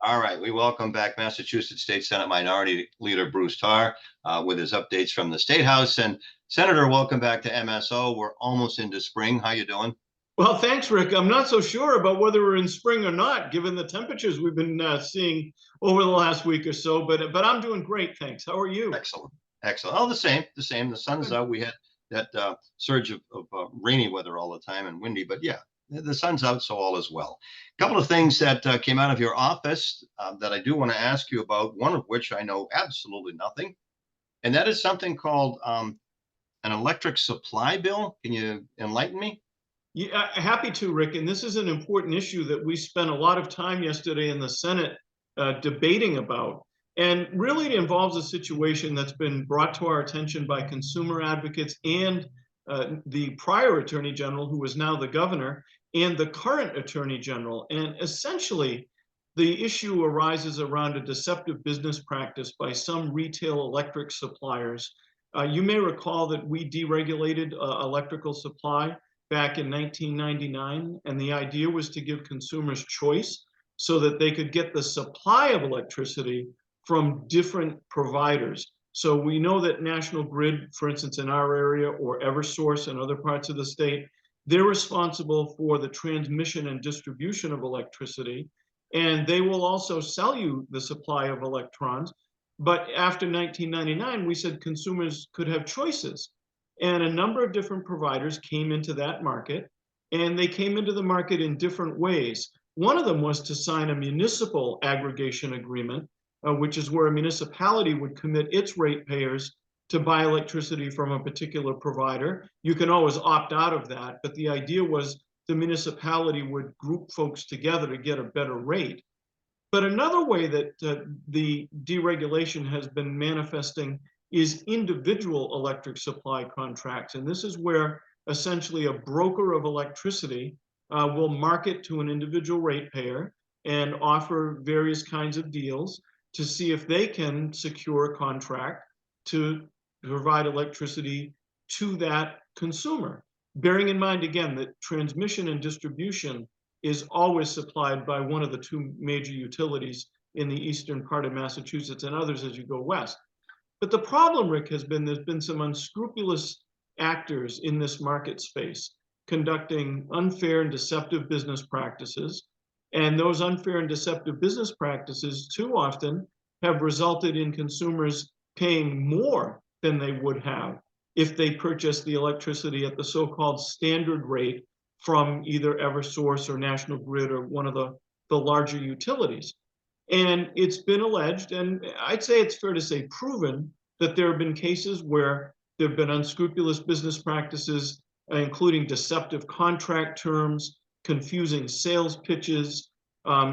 All right, we welcome back Massachusetts State Senate Minority Leader Bruce Tarr with his updates from the State House. And Senator, welcome back to MSO. We're almost into spring. How you doing? Well, thanks, Rick. I'm not so sure about whether we're in spring or not, given the temperatures we've been seeing over the last week or so. But I'm doing great, thanks. How are you? Excellent, excellent. Oh, the same. The sun's out. We had that surge of rainy weather all the time and windy, but yeah, the sun's out, so all is well. A couple of things that came out of your office that I do want to ask you about. One of which I know absolutely nothing, and that is something called an electric supply bill. Can you enlighten me? Yeah, happy to, Rick. And this is an important issue that we spent a lot of time yesterday in the Senate debating about. And really, it involves a situation that's been brought to our attention by consumer advocates and the prior Attorney General, who is now the governor, and the current Attorney General. And essentially, the issue arises around a deceptive business practice by some retail electric suppliers. You may recall that we deregulated electrical supply back in 1999, and the idea was to give consumers choice so that they could get the supply of electricity from different providers. So we know that National Grid, for instance, in our area, or Eversource in other parts of the state, they're responsible for the transmission and distribution of electricity, and they will also sell you the supply of electrons. But after 1999, we said consumers could have choices. And a number of different providers came into that market, and they came into the market in different ways. One of them was to sign a municipal aggregation agreement, which is where a municipality would commit its ratepayers to buy electricity from a particular provider. You can always opt out of that, but the idea was the municipality would group folks together to get a better rate. But another way that the deregulation has been manifesting is individual electric supply contracts. And this is where essentially a broker of electricity will market to an individual ratepayer and offer various kinds of deals to see if they can secure a contract to provide electricity to that consumer. Bearing in mind, again, that transmission and distribution is always supplied by one of the two major utilities in the eastern part of Massachusetts and others as you go west. But the problem, Rick, has been there's been some unscrupulous actors in this market space conducting unfair and deceptive business practices. And those unfair and deceptive business practices too often have resulted in consumers paying more than they would have if they purchased the electricity at the so-called standard rate from either Eversource or National Grid or one of the larger utilities. And it's been alleged, and I'd say it's fair to say proven, that there have been cases where there have been unscrupulous business practices, including deceptive contract terms, confusing sales pitches,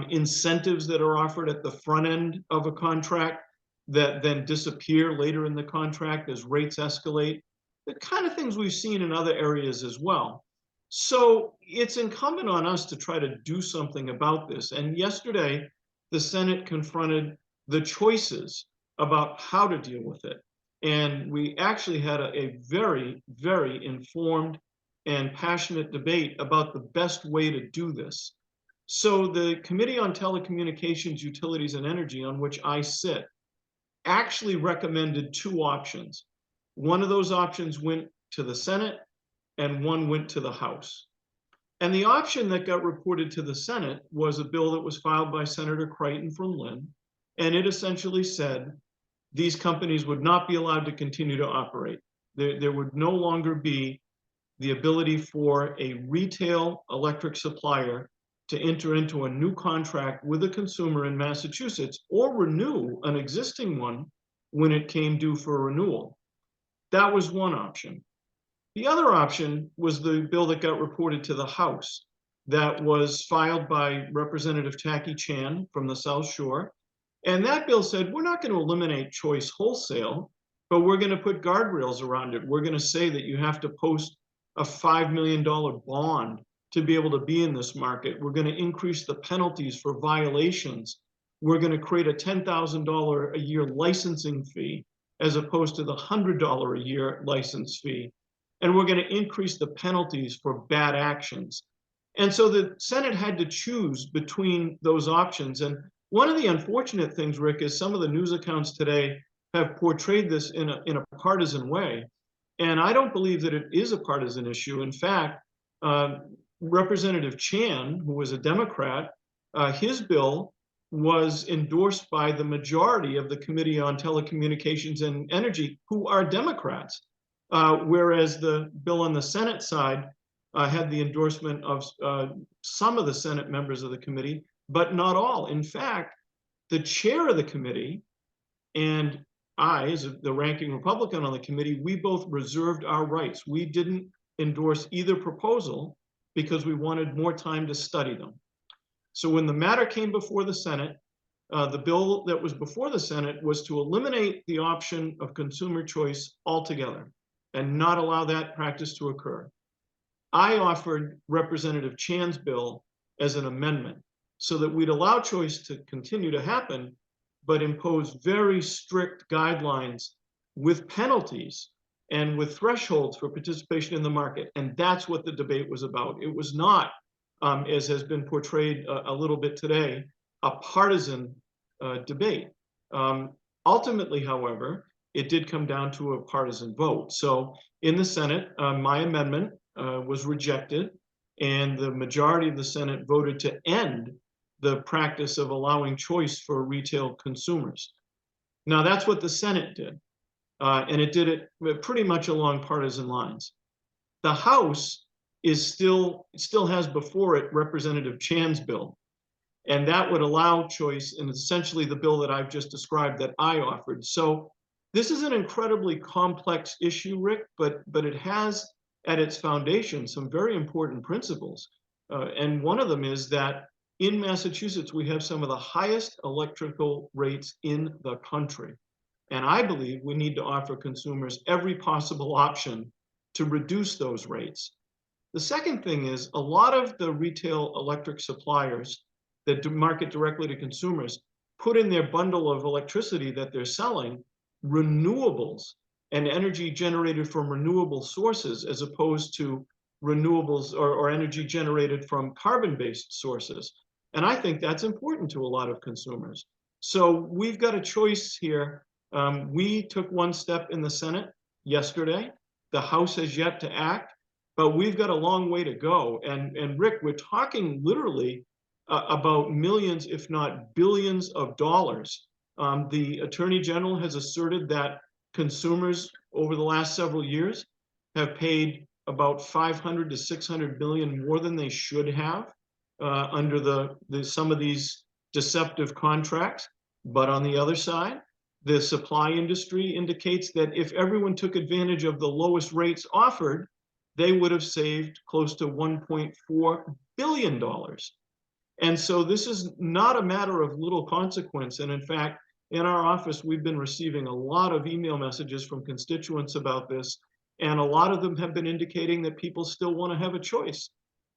incentives that are offered at the front end of a contract that then disappear later in the contract as rates escalate. The kind of things we've seen in other areas as well. So it's incumbent on us to try to do something about this. And yesterday, the Senate confronted the choices about how to deal with it. And we actually had a very, very informed and passionate debate about the best way to do this. So the Committee on Telecommunications, Utilities, and Energy, on which I sit, actually recommended two options. One of those options went to the Senate, and one went to the House. And the option that got reported to the Senate was a bill that was filed by Senator Creighton from Lynn, and it essentially said these companies would not be allowed to continue to operate. There would no longer be the ability for a retail electric supplier to enter into a new contract with a consumer in Massachusetts or renew an existing one when it came due for renewal. That was one option. The other option was the bill that got reported to the House that was filed by Representative Tacky Chan from the South Shore. And that bill said, we're not going to eliminate choice wholesale, but we're going to put guardrails around it. We're going to say that you have to post a $5 million bond to be able to be in this market. We're going to increase the penalties for violations. We're going to create a $10,000 a year licensing fee as opposed to the $100 a year license fee. And we're going to increase the penalties for bad actions. And so the Senate had to choose between those options. And One of the unfortunate things, Rick, is some of the news accounts today have portrayed this in a partisan way. And I don't believe that it is a partisan issue. In fact, uh, Representative Chan, who was a Democrat, his bill was endorsed by the majority of the Committee on Telecommunications and Energy, who are Democrats, whereas the bill on the Senate side had the endorsement of some of the Senate members of the committee, but not all. In fact, the chair of the committee and I, as the ranking Republican on the committee, we both reserved our rights. We didn't endorse either proposal because we wanted more time to study them. So when the matter came before the Senate, the bill that was before the Senate was to eliminate the option of consumer choice altogether and not allow that practice to occur. I offered Representative Chan's bill as an amendment so that we'd allow choice to continue to happen, but impose very strict guidelines with penalties and with thresholds for participation in the market. And that's what the debate was about. It was not, as has been portrayed a little bit today, a partisan debate. Ultimately, however, it did come down to a partisan vote. So in the Senate, my amendment was rejected, and the majority of the Senate voted to end the practice of allowing choice for retail consumers. Now, that's what the Senate did, and it did it pretty much along partisan lines. The House still has before it Representative Chan's bill, and that would allow choice in essentially the bill that I've just described that I offered. So this is an incredibly complex issue, Rick, but it has at its foundation some very important principles. And one of them is that in Massachusetts, we have some of the highest electrical rates in the country. And I believe we need to offer consumers every possible option to reduce those rates. The second thing is a lot of the retail electric suppliers that market directly to consumers put in their bundle of electricity that they're selling renewables and energy generated from renewable sources as opposed to renewables or energy generated from carbon-based sources. And I think that's important to a lot of consumers. So we've got a choice here. We took one step in the Senate yesterday. The House has yet to act, but we've got a long way to go. And Rick, we're talking literally about millions, if not billions of dollars. The Attorney General has asserted that consumers over the last several years have paid about 500 to 600 billion more than they should have under some of these deceptive contracts. But on the other side, the supply industry indicates that if everyone took advantage of the lowest rates offered, they would have saved close to $1.4 billion. And so this is not a matter of little consequence. And in fact, in our office, we've been receiving a lot of email messages from constituents about this, and a lot of them have been indicating that people still want to have a choice.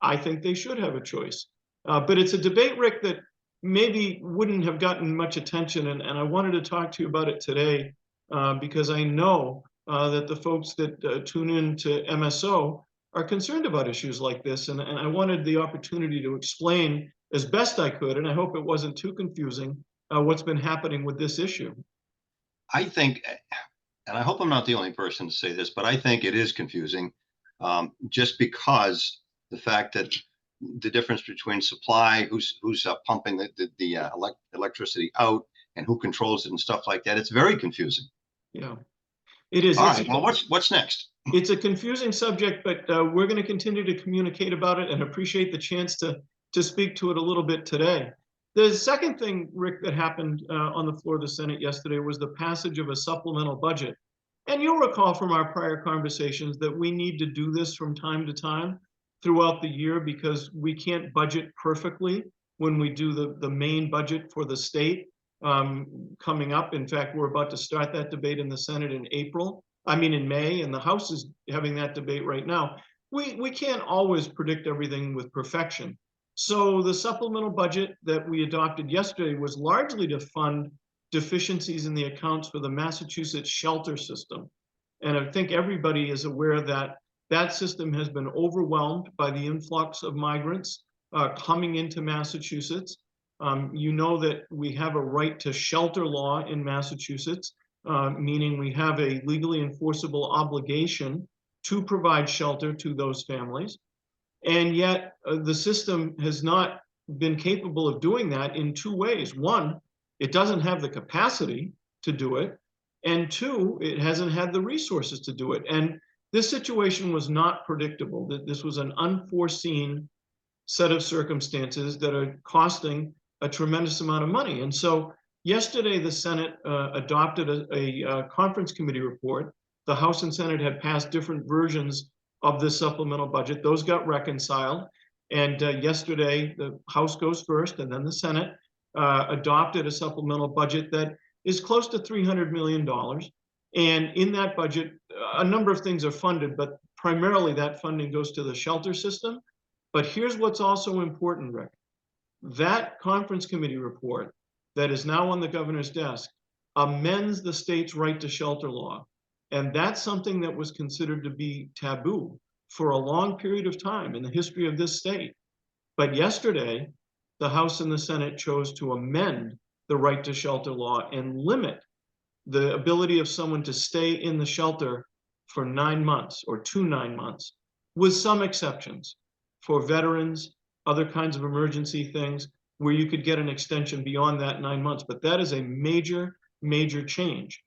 I think they should have a choice. But it's a debate, Rick, that maybe wouldn't have gotten much attention, and I wanted to talk to you about it today because I know that the folks that tune in to MSO are concerned about issues like this, and I wanted the opportunity to explain as best I could, and I hope it wasn't too confusing, what's been happening with this issue. I think, and I hope I'm not the only person to say this, but I think it is confusing just because the fact that the difference between supply, who's pumping the electricity out, and who controls it and stuff like that, it's very confusing. Yeah, it is. All right, well, what's next? It's a confusing subject, but we're going to continue to communicate about it and appreciate the chance to speak to it a little bit today. The second thing, Rick, that happened on the floor of the Senate yesterday was the passage of a supplemental budget. And you'll recall from our prior conversations that we need to do this from time to time throughout the year because we can't budget perfectly when we do the main budget for the state coming up. In fact, we're about to start that debate in the Senate in May, and the House is having that debate right now. We can't always predict everything with perfection. So the supplemental budget that we adopted yesterday was largely to fund deficiencies in the accounts for the Massachusetts shelter system. And I think everybody is aware that that system has been overwhelmed by the influx of migrants coming into Massachusetts. You know that we have a right to shelter law in Massachusetts, meaning we have a legally enforceable obligation to provide shelter to those families. And yet the system has not been capable of doing that in two ways. One, it doesn't have the capacity to do it. And two, it hasn't had the resources to do it. And this situation was not predictable. That this was an unforeseen set of circumstances that are costing a tremendous amount of money. And so yesterday, the Senate adopted a conference committee report. The House and Senate had passed different versions of this supplemental budget. Those got reconciled. And yesterday, the House goes first, and then the Senate adopted a supplemental budget that is close to $300 million. And in that budget, a number of things are funded, but primarily that funding goes to the shelter system. But here's what's also important, Rick. That conference committee report that is now on the governor's desk amends the state's right to shelter law. And that's something that was considered to be taboo for a long period of time in the history of this state. But yesterday, the House and the Senate chose to amend the right to shelter law and limit the ability of someone to stay in the shelter for 9 months or to 9 months, with some exceptions for veterans, other kinds of emergency things where you could get an extension beyond that 9 months. But that is a major, major change.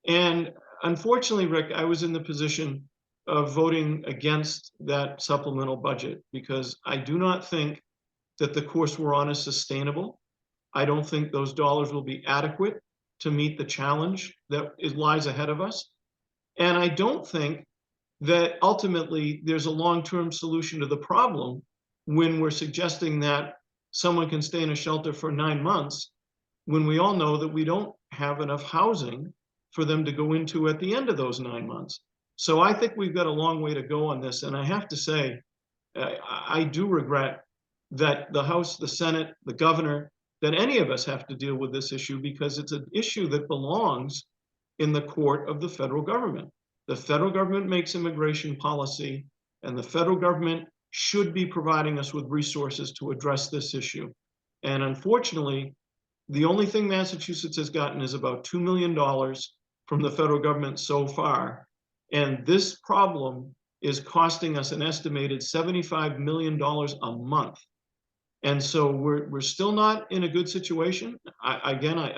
And unfortunately, Rick, I was in the position of voting against that supplemental budget because I do not think that the course we're on is sustainable. I don't think those dollars will be adequate to meet the challenge that lies ahead of us. And I don't think that ultimately there's a long-term solution to the problem when we're suggesting that someone can stay in a shelter for 9 months when we all know that we don't have enough housing for them to go into at the end of those 9 months. So I think we've got a long way to go on this. And I have to say, I do regret that the House, the Senate, the governor, that any of us have to deal with this issue because it's an issue that belongs in the court of the federal government. The federal government makes immigration policy, and the federal government should be providing us with resources to address this issue. And unfortunately, the only thing Massachusetts has gotten is about $2 million from the federal government so far. And this problem is costing us an estimated $75 million a month. And so we're still not in a good situation. I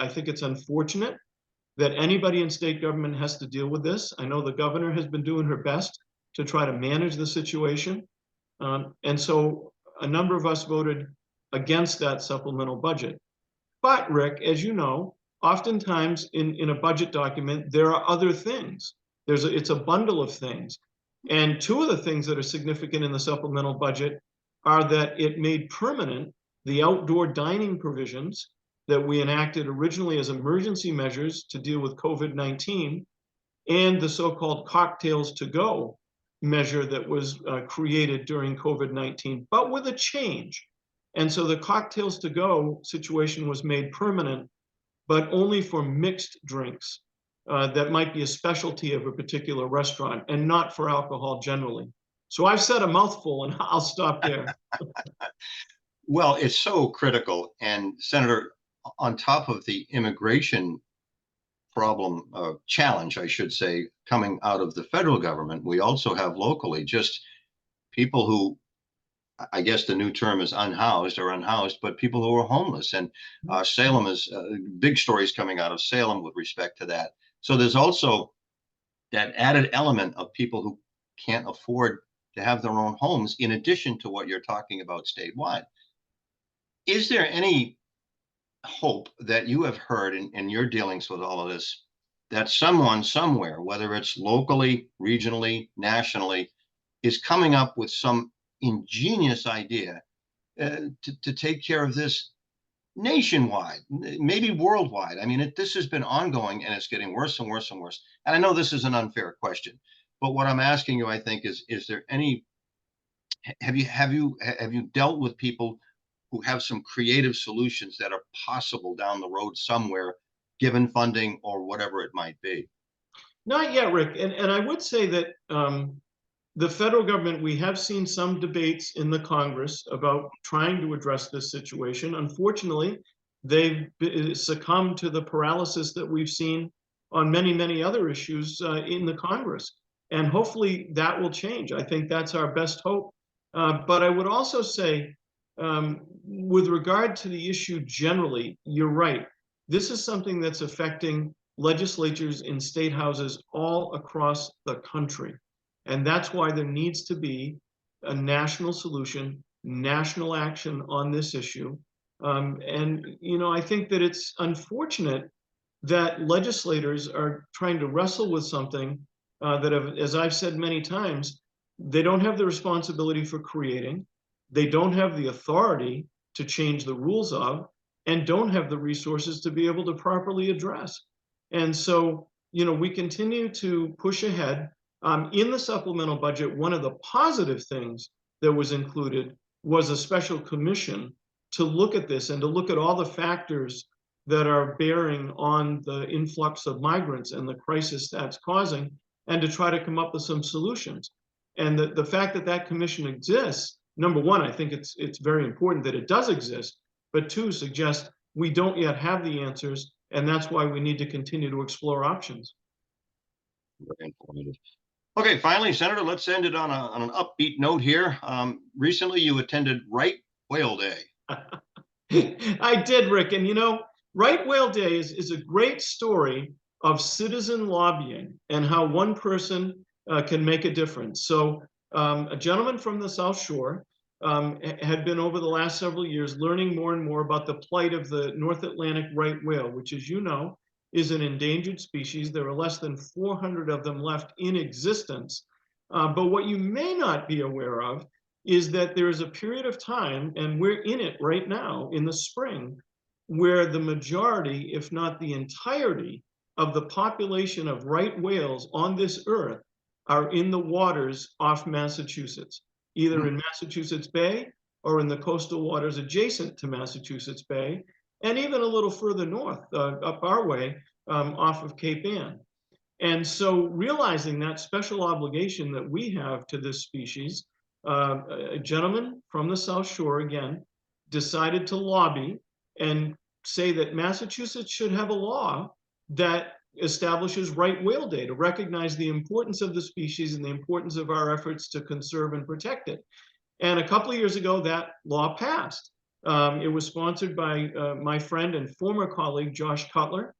think it's unfortunate that anybody in state government has to deal with this. I know the governor has been doing her best to try to manage the situation. And so a number of us voted against that supplemental budget. But Rick, as you know, oftentimes in a budget document, there are other things. It's a bundle of things. And two of the things that are significant in the supplemental budget are that it made permanent the outdoor dining provisions that we enacted originally as emergency measures to deal with COVID-19 and the so-called cocktails to go measure that was created during COVID-19, but with a change. And so the cocktails to go situation was made permanent, but only for mixed drinks that might be a specialty of a particular restaurant and not for alcohol generally. So I've said a mouthful and I'll stop there. Well, it's so critical. And Senator, on top of the immigration problem, challenge, I should say, coming out of the federal government, we also have locally just people who, I guess the new term is unhoused, but people who are homeless. And Salem is big stories coming out of Salem with respect to that. So there's also that added element of people who can't afford to have their own homes, in addition to what you're talking about statewide. Is there any hope that you have heard in your dealings with all of this, that someone somewhere, whether it's locally, regionally, nationally, is coming up with some ingenious idea to take care of this nationwide, maybe worldwide? I mean, this has been ongoing and it's getting worse and worse and worse. And I know this is an unfair question, but what I'm asking you, I think, is there any, have you dealt with people who have some creative solutions that are possible down the road somewhere, given funding or whatever it might be? Not yet, Rick. And I would say that The federal government, we have seen some debates in the Congress about trying to address this situation. Unfortunately, they've succumbed to the paralysis that we've seen on many, many other issues in the Congress. And hopefully that will change. I think that's our best hope. But I would also say, with regard to the issue generally, you're right. This is something that's affecting legislatures in state houses all across the country. And that's why there needs to be a national solution, national action on this issue. I think that it's unfortunate that legislators are trying to wrestle with something that, as I've said many times, they don't have the responsibility for creating, they don't have the authority to change the rules of, and don't have the resources to be able to properly address. And so, we continue to push ahead. In the supplemental budget, one of the positive things that was included was a special commission to look at this and to look at all the factors that are bearing on the influx of migrants and the crisis that's causing, and to try to come up with some solutions. And the fact that that commission exists, number one, I think it's very important that it does exist, but two, suggests we don't yet have the answers, and that's why we need to continue to explore options. Very informative. Okay, finally, Senator, let's end it on an upbeat note here. Recently, you attended Right Whale Day. I did, Rick. And Right Whale Day is a great story of citizen lobbying and how one person can make a difference. So a gentleman from the South Shore had been over the last several years learning more and more about the plight of the North Atlantic right whale, which, as you know, is an endangered species. There are less than 400 of them left in existence. But what you may not be aware of is that there is a period of time, and we're in it right now in the spring, where the majority, if not the entirety, of the population of right whales on this earth are in the waters off Massachusetts, either in Massachusetts Bay or in the coastal waters adjacent to Massachusetts Bay, and even a little further north, up our way, off of Cape Ann. And so realizing that special obligation that we have to this species, a gentleman from the South Shore, again, decided to lobby and say that Massachusetts should have a law that establishes Right Whale Day to recognize the importance of the species and the importance of our efforts to conserve and protect it. And a couple of years ago, that law passed. It was sponsored by my friend and former colleague, Josh Cutler.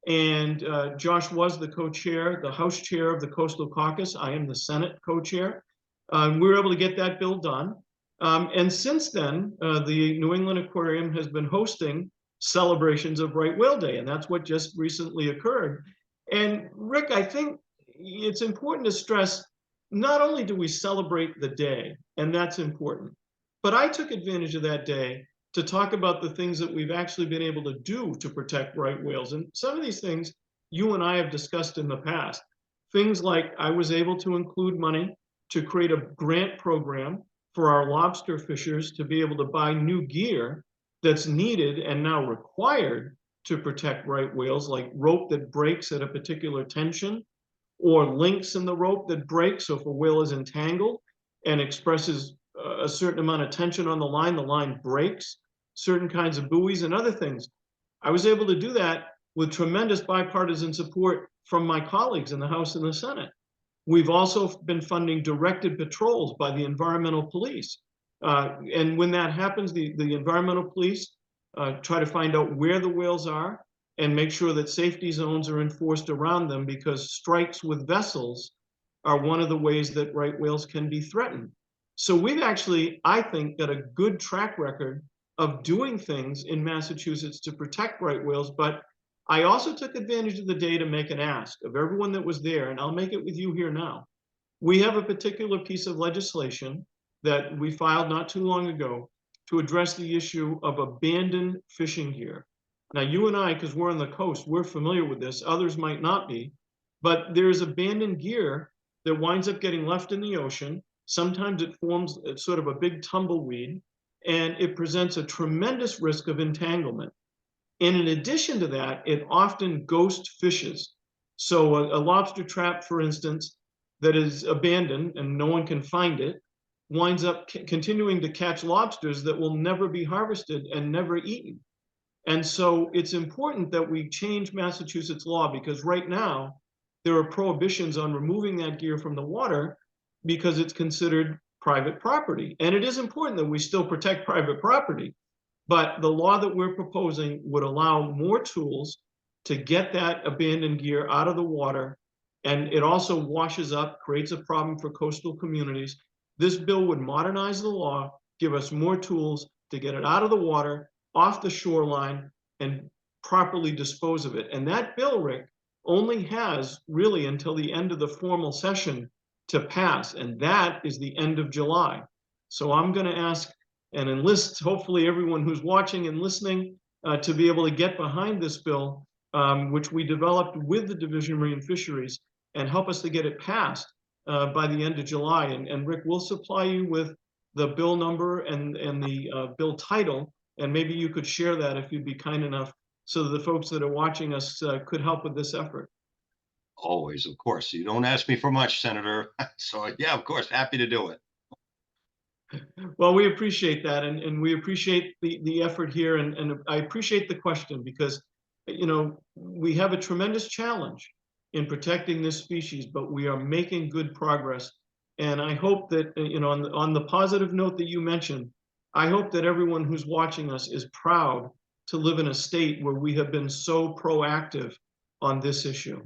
And Josh was the co-chair, the House chair of the Coastal Caucus. I am the Senate co-chair. We were able to get that bill done. And since then, the New England Aquarium has been hosting celebrations of Right Whale Day, and that's what just recently occurred. And Rick, I think it's important to stress, not only do we celebrate the day, and that's important, but I took advantage of that day to talk about the things that we've actually been able to do to protect right whales. And some of these things you and I have discussed in the past. Things like I was able to include money to create a grant program for our lobster fishers to be able to buy new gear that's needed and now required to protect right whales, like rope that breaks at a particular tension, or links in the rope that break. So if a whale is entangled and expresses a certain amount of tension on the line breaks. Certain kinds of buoys and other things. I was able to do that with tremendous bipartisan support from my colleagues in the House and the Senate. We've also been funding directed patrols by the environmental police. And when that happens, the environmental police try to find out where the whales are and make sure that safety zones are enforced around them, because strikes with vessels are one of the ways that right whales can be threatened. So we've actually, I think, got a good track record of doing things in Massachusetts to protect right whales. But I also took advantage of the day to make an ask of everyone that was there, and I'll make it with you here now. We have a particular piece of legislation that we filed not too long ago to address the issue of abandoned fishing gear. Now, you and I, because we're on the coast, we're familiar with this. Others might not be. But there's abandoned gear that winds up getting left in the ocean. Sometimes it forms sort of a big tumbleweed, and it presents a tremendous risk of entanglement. And in addition to that, it often ghost fishes. So a lobster trap, for instance, that is abandoned and no one can find it winds up continuing to catch lobsters that will never be harvested and never eaten. And so it's important that we change Massachusetts law, because right now there are prohibitions on removing that gear from the water because it's considered private property. And it is important that we still protect private property, but the law that we're proposing would allow more tools to get that abandoned gear out of the water. And it also washes up, creates a problem for coastal communities. This bill would modernize the law, give us more tools to get it out of the water, off the shoreline, and properly dispose of it. And that bill, Rick, only has really until the end of the formal session to pass, and that is the end of July. So I'm going to ask and enlist hopefully everyone who's watching and listening to be able to get behind this bill, which we developed with the Division of Marine Fisheries, and help us to get it passed by the end of July. And Rick, we'll supply you with the bill number and the bill title, and maybe you could share that if you'd be kind enough, so that the folks that are watching us could help with this effort. Always, of course. You don't ask me for much, Senator. So yeah, of course, happy to do it. Well, we appreciate that, and we appreciate the effort here, and I appreciate the question, because we have a tremendous challenge in protecting this species, but we are making good progress. And I hope that on the positive note that you mentioned, I hope that everyone who's watching us is proud to live in a state where we have been so proactive on this issue.